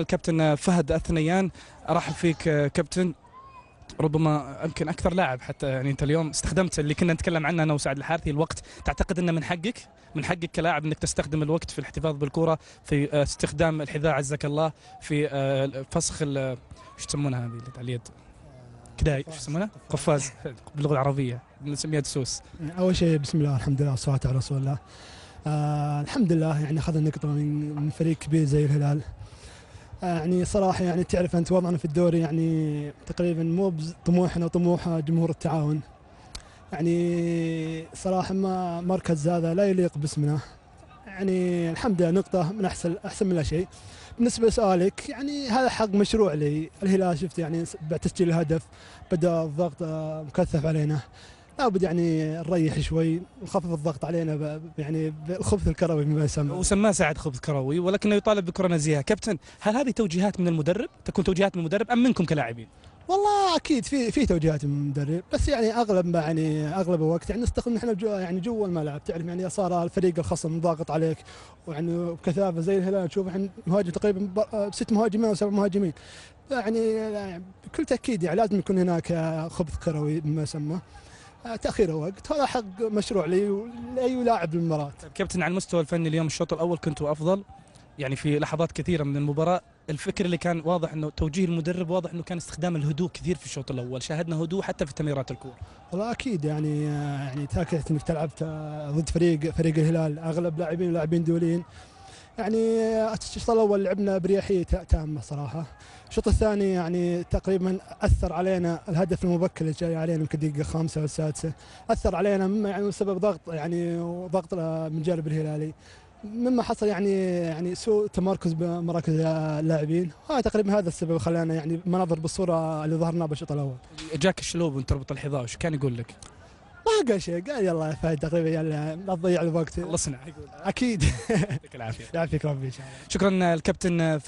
الكابتن فهد الثنيان، ارحب فيك كابتن. ربما يمكن اكثر لاعب حتى يعني انت اليوم استخدمت اللي كنا نتكلم عنه انا وسعد الحارثي، الوقت. تعتقد انه من حقك كلاعب انك تستخدم الوقت في الاحتفاظ بالكره، في استخدام الحذاء عزك الله، في فسخ شو يسمونها هذه اللي على اليد؟ كداي، شو يسمونها؟ قفاز باللغه العربيه نسميها دسوس. اول شيء بسم الله الحمد لله والصلاه على رسول الله. الحمد لله يعني اخذنا نقطه من فريق كبير زي الهلال. يعني صراحه يعني تعرف انت وضعنا في الدوري يعني تقريبا مو طموحنا وطموح جمهور التعاون. يعني صراحه ما مركز هذا لا يليق باسمنا. يعني الحمد لله نقطه من احسن من لا شيء. بالنسبه لسؤالك يعني هذا حق مشروع لي. الهلال شفت يعني بعد تسجيل الهدف بدا الضغط مكثف علينا. لابد يعني نريح شوي ونخفف الضغط علينا يعني بالخبث الكروي بما يسمى. وسماه سعد خبث كروي ولكنه يطالب بكره نزيهه. كابتن، هل هذه توجيهات من المدرب؟ تكون توجيهات من المدرب ام منكم كلاعبين؟ والله اكيد في توجيهات من المدرب، بس يعني اغلب الوقت يعني نستخدم احنا يعني جوا الملعب. تعرف يعني صار الفريق الخصم ضاغط عليك ويعني بكثافه زي الهلال تشوف احنا نهاجم تقريبا 6 مهاجمين او 7 مهاجمين. يعني بكل تاكيد يعني لازم يكون هناك خبث كروي بما يسمى. تاخير وقت هذا حق مشروع لي ولاي لاعب بالمباراه. كابتن، على المستوى الفني اليوم الشوط الاول كنتوا افضل، يعني في لحظات كثيره من المباراه. الفكر اللي كان واضح انه توجيه المدرب واضح انه كان استخدام الهدوء كثير في الشوط الاول، شاهدنا هدوء حتى في تمريرات الكوره. والله اكيد يعني تاكد انك تلعب ضد فريق الهلال اغلب لاعبين دوليين. يعني الشوط الاول لعبنا برياحيه تامه صراحه. الشوط الثاني يعني تقريبا اثر علينا الهدف المبكر اللي جاي علينا يمكن دقيقه 5 او السادسه. اثر علينا مما يعني بسبب ضغط من جانب الهلالي، مما حصل يعني سوء تمركز بمراكز اللاعبين. تقريبا هذا السبب خلانا يعني ما نظهر بالصوره اللي ظهرنا بالشوط الاول. جاك الشلوب وانت تربط الحذاء، وش كان يقول لك؟ ما قال شيء، قال يلا يا فهد تقريبا يلا لا تضيع الوقت. خلصنا. اكيد. يعطيك العافيه. يعافيك ربي ان شاء الله. شكرا الكابتن